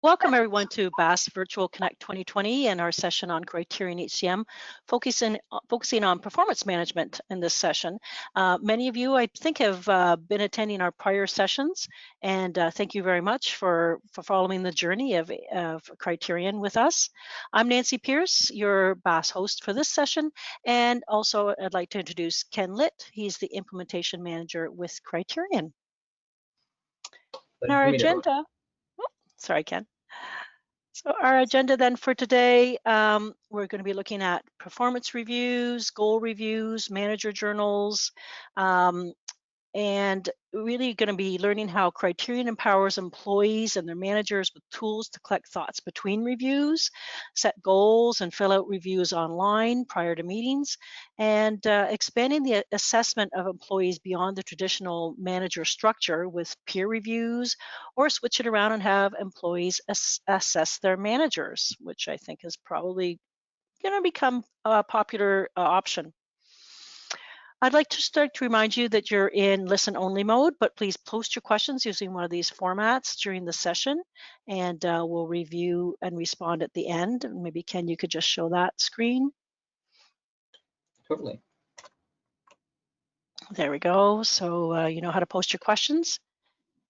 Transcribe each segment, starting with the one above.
Welcome everyone to BAASS Virtual Connect 2020 and our session on CriterionHCM, focusing on performance management in this session. Many of you, I think, have been attending our prior sessions, and thank you very much for following the journey of Criterion with us. I'm Nancy Pierce, your BAASS host for this session, and also I'd like to introduce Ken Litt. He's the Implementation Manager with Criterion. Our agenda. Sorry, Ken. So our agenda then for today, we're going to be looking at performance reviews, goal reviews, manager journals, and really going to be learning how Criterion empowers employees and their managers with tools to collect thoughts between reviews, set goals, and fill out reviews online prior to meetings, and expanding the assessment of employees beyond the traditional manager structure with peer reviews, or switch it around and have employees assess their managers, which I think is probably going to become a popular option. I'd like to start to remind you that you're in listen-only mode, but please post your questions using one of these formats during the session, and we'll review and respond at the end. Maybe, Ken, you could just show that screen. Totally. There we go. So you know how to post your questions.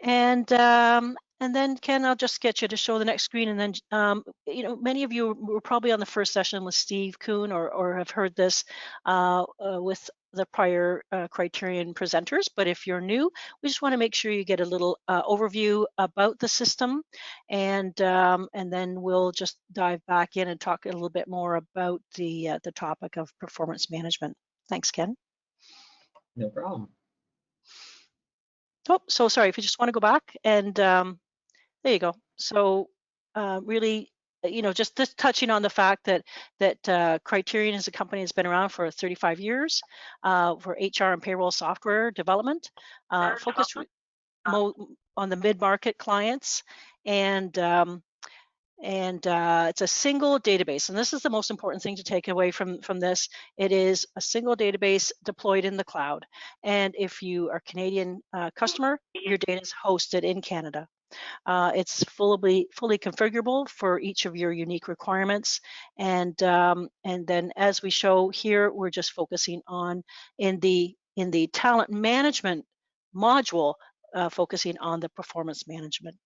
And then, Ken, I'll just get you to show the next screen. And then, you know, many of you were probably on the first session with Steve Kuhn or have heard this with the prior Criterion presenters. But if you're new, we just want to make sure you get a little overview about the system. And then we'll just dive back in and talk a little bit more about the topic of performance management. Thanks, Ken. No problem. Oh, so sorry, if you just want to go back and there you go. So really, you know, just touching on the fact that Criterion is a company that's been around for 35 years for HR and payroll software development, focused on the mid-market clients, and it's a single database. And this is the most important thing to take away from this. It is a single database deployed in the cloud. And if you are a Canadian customer, your data is hosted in Canada. It's fully configurable for each of your unique requirements. And then as we show here, we're just focusing on in the talent management module, focusing on the performance management.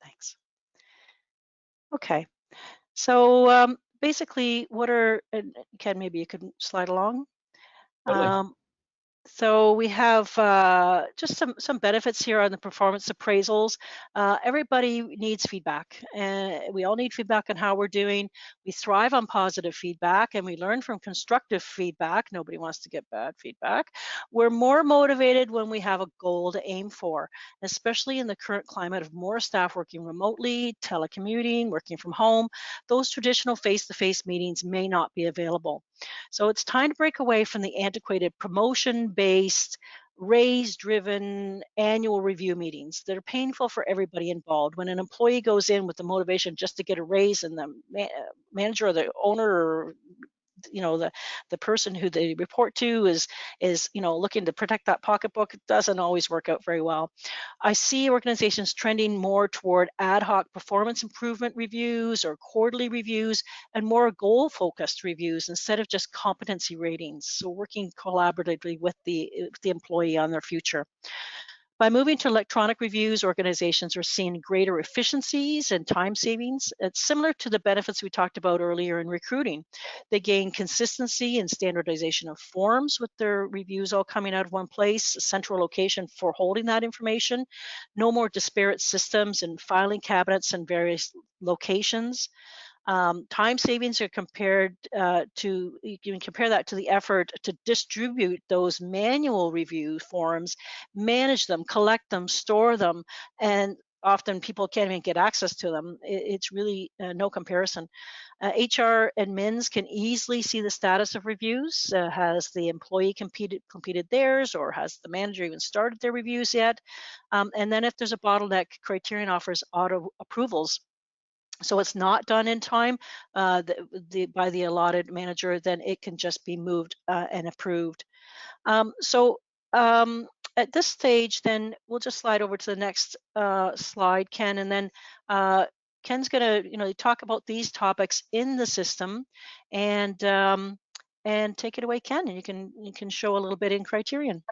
Thanks. Okay, so basically what are, Ken, maybe you could slide along. Totally. So we have just some benefits here on the performance appraisals. Everybody needs feedback, and we all need feedback on how we're doing. We thrive on positive feedback, and we learn from constructive feedback. Nobody wants to get bad feedback. We're more motivated when we have a goal to aim for, especially in the current climate of more staff working remotely, telecommuting, working from home. Those traditional face-to-face meetings may not be available. So it's time to break away from the antiquated promotion-based, raise-driven annual review meetings that are painful for everybody involved. When an employee goes in with the motivation just to get a raise and the manager or the owner or the person who they report to is looking to protect that pocketbook, it doesn't always work out very well. I see organizations trending more toward ad hoc performance improvement reviews or quarterly reviews and more goal-focused reviews instead of just competency ratings. So working collaboratively with the employee on their future. By moving to electronic reviews, organizations are seeing greater efficiencies and time savings. It's similar to the benefits we talked about earlier in recruiting. They gain consistency and standardization of forms with their reviews all coming out of one place, a central location for holding that information, no more disparate systems and filing cabinets in various locations. Time savings are compared you can compare that to the effort to distribute those manual review forms, manage them, collect them, store them, and often people can't even get access to them. It's really no comparison. HR admins can easily see the status of reviews. Has the employee completed theirs, or has the manager even started their reviews yet? And then if there's a bottleneck, Criterion offers auto approvals. So it's not done in time by the allotted manager, then it can just be moved and approved. at this stage, then we'll just slide over to the next slide, Ken, and then Ken's going to, talk about these topics in the system, and take it away, Ken, and you can show a little bit in Criterion.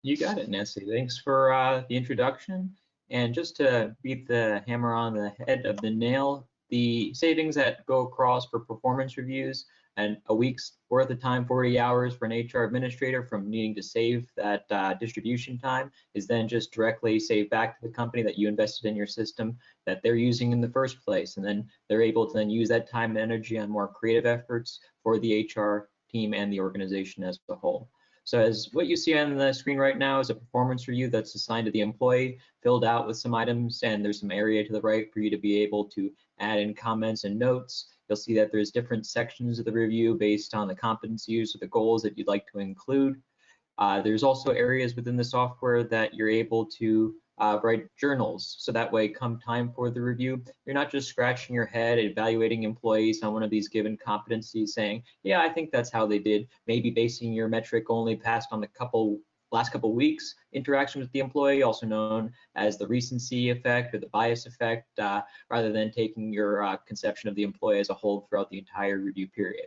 You got it, Nancy. Thanks for the introduction. And just to beat the hammer on the head of the nail, the savings that go across for performance reviews and a week's worth of time, 40 hours for an HR administrator from needing to save that distribution time is then just directly saved back to the company that you invested in your system that they're using in the first place. And then they're able to then use that time and energy on more creative efforts for the HR team and the organization as a whole. So as what you see on the screen right now is a performance review that's assigned to the employee, filled out with some items, and there's some area to the right for you to be able to add in comments and notes. You'll see that there's different sections of the review based on the competencies or the goals that you'd like to include. There's also areas within the software that you're able to write journals. So that way, come time for the review, you're not just scratching your head evaluating employees on one of these given competencies saying, yeah, I think that's how they did, maybe basing your metric only passed on the last couple weeks interaction with the employee, also known as the recency effect or the bias effect, rather than taking your conception of the employee as a whole throughout the entire review period.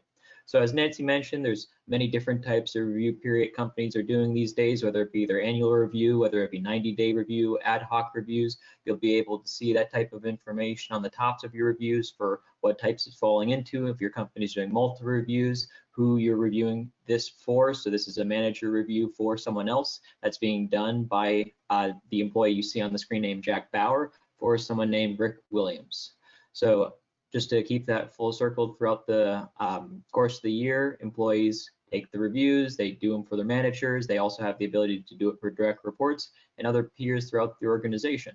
So as Nancy mentioned, there's many different types of review period companies are doing these days, whether it be their annual review, whether it be 90-day review, ad hoc reviews. You'll be able to see that type of information on the tops of your reviews for what types it's falling into. If your company's doing multiple reviews, who you're reviewing this for. So this is a manager review for someone else that's being done by the employee you see on the screen named Jack Bauer for someone named Rick Williams. So just to keep that full circle throughout the course of the year, employees take the reviews, they do them for their managers, they also have the ability to do it for direct reports and other peers throughout the organization.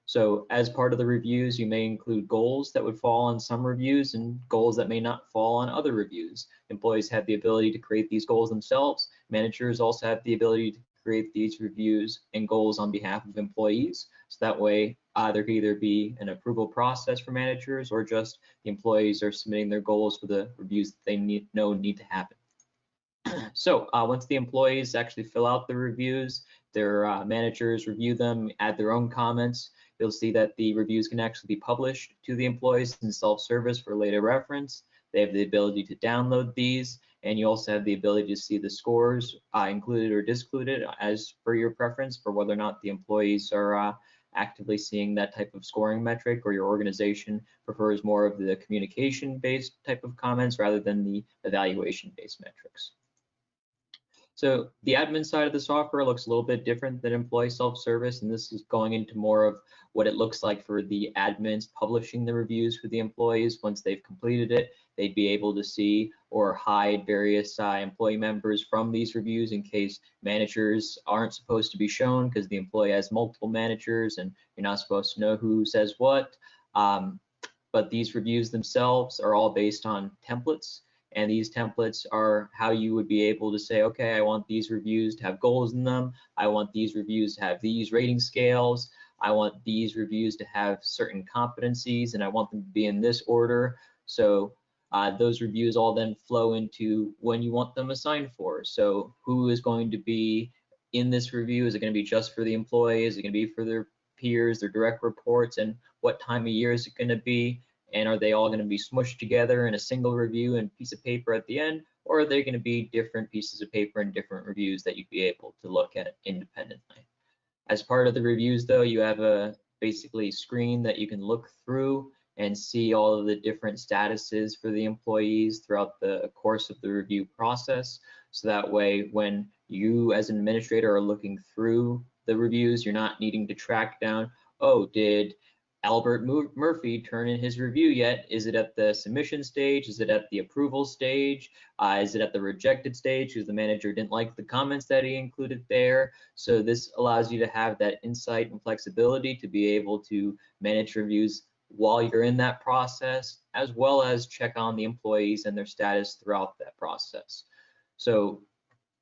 So as part of the reviews, you may include goals that would fall on some reviews and goals that may not fall on other reviews. Employees have the ability to create these goals themselves. Managers also have the ability to create these reviews and goals on behalf of employees. So that way, there can either be an approval process for managers or just the employees are submitting their goals for the reviews that they need to happen. So once the employees actually fill out the reviews, their managers review them, add their own comments, you'll see that the reviews can actually be published to the employees in self-service for later reference. They have the ability to download these, and you also have the ability to see the scores included or discluded as per your preference for whether or not the employees are actively seeing that type of scoring metric, or your organization prefers more of the communication-based type of comments rather than the evaluation-based metrics. So the admin side of the software looks a little bit different than employee self-service, and this is going into more of what it looks like for the admins publishing the reviews for the employees. Once they've completed it, they'd be able to see or hide various employee members from these reviews in case managers aren't supposed to be shown because the employee has multiple managers and you're not supposed to know who says what. But these reviews themselves are all based on templates. And these templates are how you would be able to say, okay, I want these reviews to have goals in them. I want these reviews to have these rating scales. I want these reviews to have certain competencies, and I want them to be in this order. So those reviews all then flow into when you want them assigned for. So who is going to be in this review? Is it going to be just for the employee? Is it going to be for their peers, their direct reports? And what time of year is it going to be? And are they all going to be smushed together in a single review and piece of paper at the end? Or are they going to be different pieces of paper and different reviews that you'd be able to look at independently? As part of the reviews, though, you have a basically screen that you can look through and see all of the different statuses for the employees throughout the course of the review process. So that way, when you as an administrator are looking through the reviews, you're not needing to track down, oh, did Albert Murphy turn in his review yet? Is it at the submission stage? Is it at the approval stage? Is it at the rejected stage because the manager didn't like the comments that he included there? So this allows you to have that insight and flexibility to be able to manage reviews while you're in that process, as well as check on the employees and their status throughout that process. So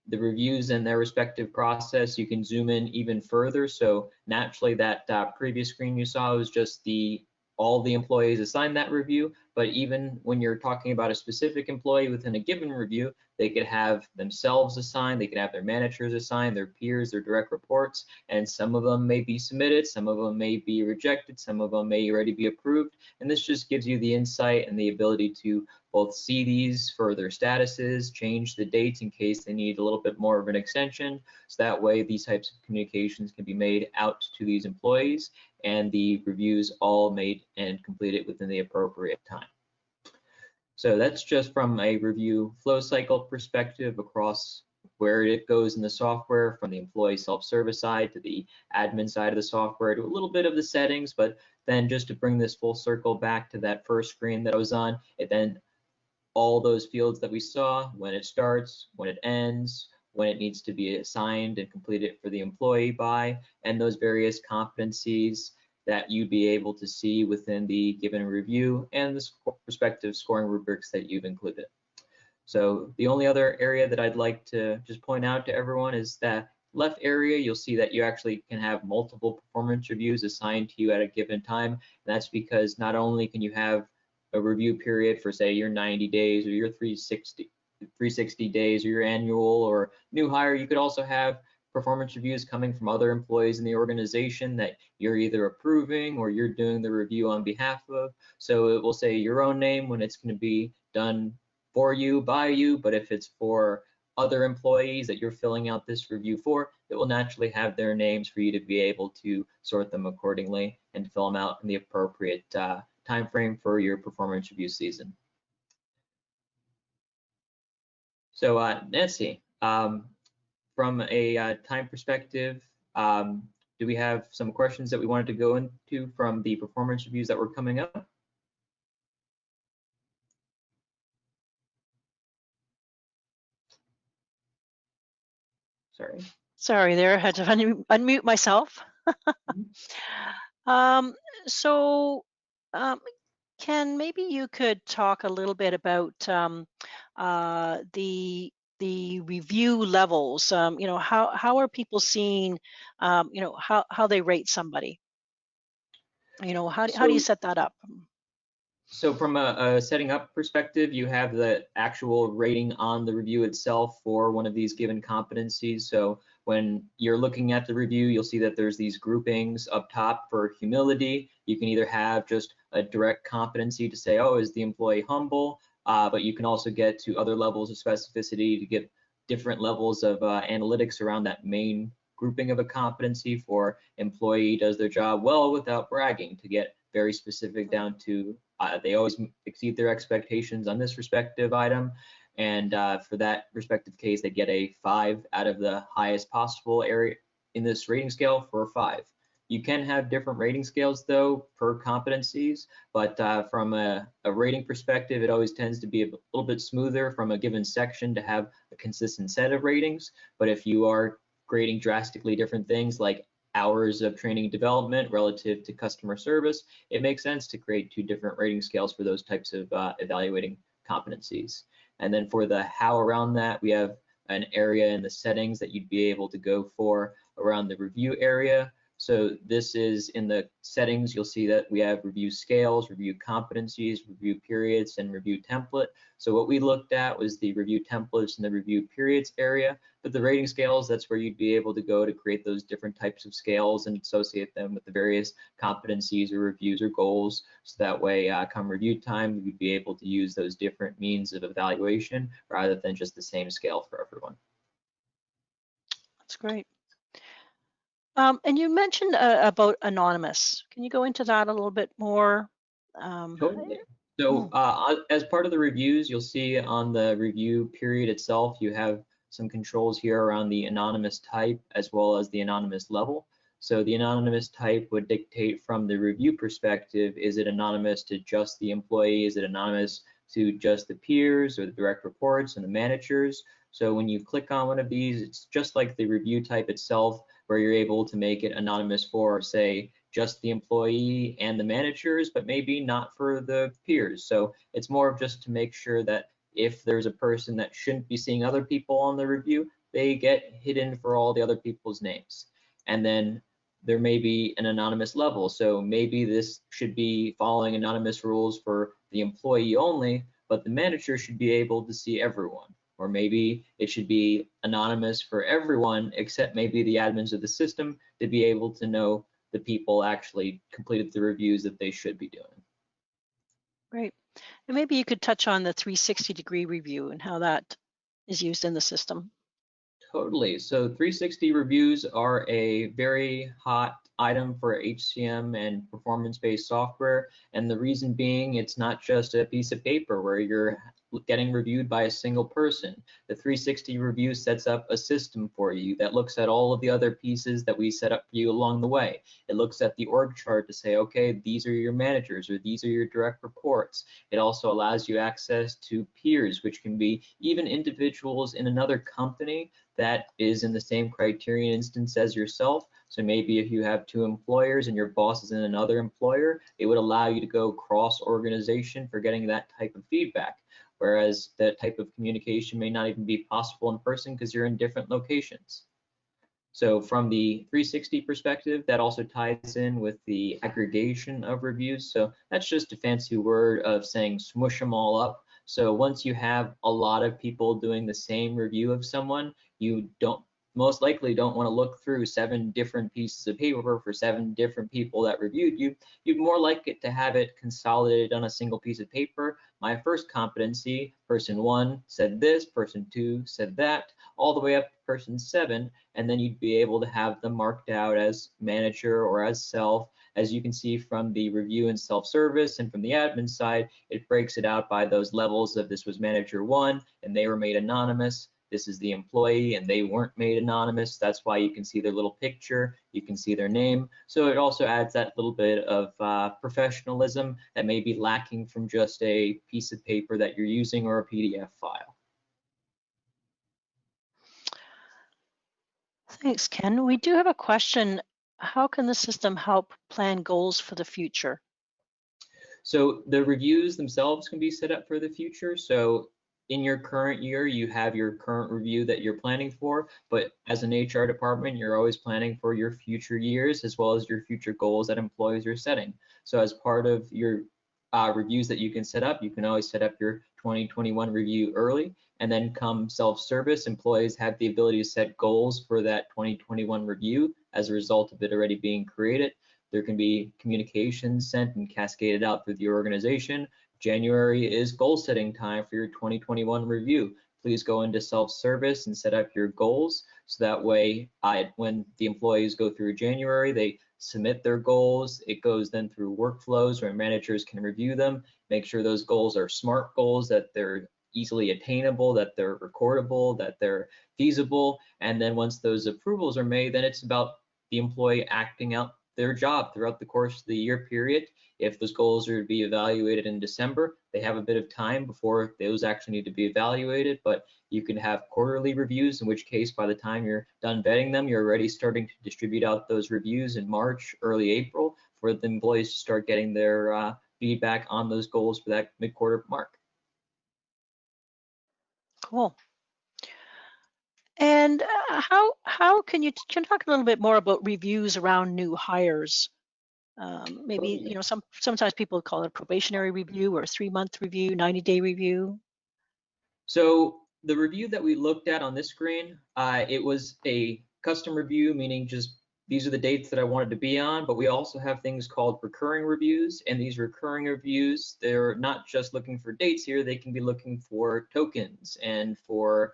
the reviews and their respective process, you can zoom in even further. So naturally that previous screen you saw was just the all the employees assign that review, but even when you're talking about a specific employee within a given review, they could have themselves assigned, they could have their managers assigned, their peers, their direct reports, and some of them may be submitted, some of them may be rejected, some of them may already be approved, and this just gives you the insight and the ability to both see these for their statuses, change the dates in case they need a little bit more of an extension, so that way these types of communications can be made out to these employees and the reviews all made and completed within the appropriate time. So that's just from a review flow cycle perspective across where it goes in the software, from the employee self-service side to the admin side of the software to a little bit of the settings, but then just to bring this full circle back to that first screen that I was on, it then all those fields that we saw, when it starts, when it ends, when it needs to be assigned and completed for the employee by, and those various competencies that you'd be able to see within the given review and the respective scoring rubrics that you've included. So the only other area that I'd like to just point out to everyone is that left area, you'll see that you actually can have multiple performance reviews assigned to you at a given time. And that's because not only can you have a review period for, say, your 90 days or your 360 days or your annual or new hire, you could also have performance reviews coming from other employees in the organization that you're either approving or you're doing the review on behalf of. So it will say your own name when it's going to be done for you, by you, but if it's for other employees that you're filling out this review for, it will naturally have their names for you to be able to sort them accordingly and fill them out in the appropriate time frame for your performance review season. So Nancy, from a time perspective, do we have some questions that we wanted to go into from the performance reviews that were coming up? Sorry there, I had to unmute myself. um, so Ken, maybe you could talk a little bit about the review levels. You know, how are people seeing, you know, how they rate somebody? You know, how do you set that up? So from a setting up perspective, you have the actual rating on the review itself for one of these given competencies. So when you're looking at the review, you'll see that there's these groupings up top for humility. You can either have just a direct competency to say, oh, is the employee humble? But you can also get to other levels of specificity to get different levels of analytics around that main grouping of a competency. For employee does their job well without bragging, to get very specific down to they always exceed their expectations on this respective item. And for that respective case, they get a 5 out of the highest possible area in this rating scale for a 5. You can have different rating scales though per competencies, but from a rating perspective, it always tends to be a little bit smoother from a given section to have a consistent set of ratings. But if you are grading drastically different things like hours of training and development relative to customer service, it makes sense to create 2 different rating scales for those types of evaluating competencies. And then for the how around that, we have an area in the settings that you'd be able to go for around the review area. So this is in the settings, you'll see that we have review scales, review competencies, review periods, and review template. So what we looked at was the review templates and the review periods area, but the rating scales, that's where you'd be able to go to create those different types of scales and associate them with the various competencies or reviews or goals. So that way, come review time, you'd be able to use those different means of evaluation rather than just the same scale for everyone. That's great. And you mentioned about anonymous. Can you go into that a little bit more? Totally. So as part of the reviews, you'll see on the review period itself, you have some controls here around the anonymous type as well as the anonymous level. So the anonymous type would dictate from the review perspective, is it anonymous to just the employee? Is it anonymous to just the peers or the direct reports and the managers? So when you click on one of these, it's just like the review type itself, where you're able to make it anonymous for, say, just the employee and the managers, but maybe not for the peers. So it's more of just to make sure that if there's a person that shouldn't be seeing other people on the review, they get hidden for all the other people's names. And then there may be an anonymous level. So maybe this should be following anonymous rules for the employee only, but the manager should be able to see everyone. Or maybe it should be anonymous for everyone except maybe the admins of the system to be able to know the people actually completed the reviews that they should be doing. Great. And maybe you could touch on the 360-degree review and how that is used in the system. Totally. So 360 reviews are a very hot item for HCM and performance-based software. And the reason being, it's not just a piece of paper where you're getting reviewed by a single person. The 360 review sets up a system for you that looks at all of the other pieces that we set up for you along the way. It looks at the org chart to say, okay, these are your managers or these are your direct reports. It also allows you access to peers, which can be even individuals in another company that is in the same Criterion instance as yourself. So maybe if you have two employers and your boss is in another employer, it would allow you to go cross organization for getting that type of feedback. Whereas that type of communication may not even be possible in person because you're in different locations. So from the 360 perspective, that also ties in with the aggregation of reviews. So that's just a fancy word of saying smush them all up. So once you have a lot of people doing the same review of someone, you most likely don't want to look through 7 different pieces of paper for 7 different people that reviewed you. You'd more like it to have it consolidated on a single piece of paper. My first competency, person 1 said this, person 2 said that, all the way up to person 7, and then you'd be able to have them marked out as manager or as self. As you can see from the review and self-service and from the admin side, it breaks it out by those levels of this was manager 1 and they were made anonymous. This is the employee and they weren't made anonymous. That's why you can see their little picture, you can see their name. So it also adds that little bit of professionalism that may be lacking from just a piece of paper that you're using or a PDF file. Thanks, Ken. We do have a question. How can the system help plan goals for the future? So the reviews themselves can be set up for the future. So in your current year, you have your current review that you're planning for, but as an HR department, you're always planning for your future years as well as your future goals that employees are setting. So as part of your reviews that you can set up, you can always set up your 2021 review early, and then come self-service, employees have the ability to set goals for that 2021 review as a result of it already being created. There can be communications sent and cascaded out through the organization. January is goal setting time for your 2021 review. Please go into self-service and set up your goals. So that way, when the employees go through January, they submit their goals. It goes then through workflows where managers can review them, make sure those goals are SMART goals, that they're easily attainable, that they're recordable, that they're feasible. And then once those approvals are made, then it's about the employee acting out their job throughout the course of the year period. If those goals are to be evaluated in December, they have a bit of time before those actually need to be evaluated, but you can have quarterly reviews, in which case by the time you're done vetting them, you're already starting to distribute out those reviews in March, early April, for the employees to start getting their feedback on those goals for that mid-quarter mark. Cool. And how can you talk a little bit more about reviews around new hires? Maybe sometimes people call it a probationary review or a 3-month review, 90-day review. So the review that we looked at on this screen, it was a custom review, meaning just these are the dates that I wanted to be on, but we also have things called recurring reviews, and these recurring reviews, they're not just looking for dates here, they can be looking for tokens and for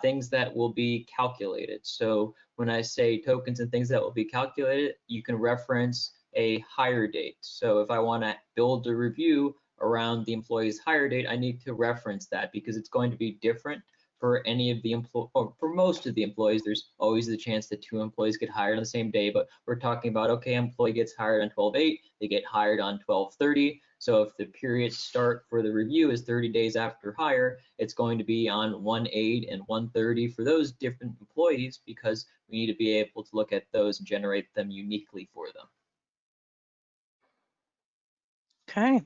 things that will be calculated. So when I say tokens and things that will be calculated, you can reference a hire date. So if I want to build a review around the employee's hire date, I need to reference that because it's going to be different for any of the or for most of the employees. There's always the chance that 2 employees get hired on the same day, but we're talking about, okay, employee gets hired on 12/8, they get hired on 12/30. So if the period start for the review is 30 days after hire, it's going to be on 1/8 and 1/30 for those different employees because we need to be able to look at those and generate them uniquely for them. Okay.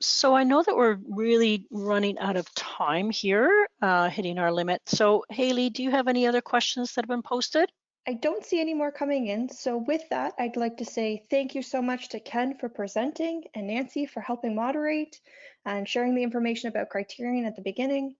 So I know that we're really running out of time here, hitting our limit. So Haley, do you have any other questions that have been posted? I don't see any more coming in. So with that, I'd like to say thank you so much to Ken for presenting and Nancy for helping moderate and sharing the information about Criterion at the beginning.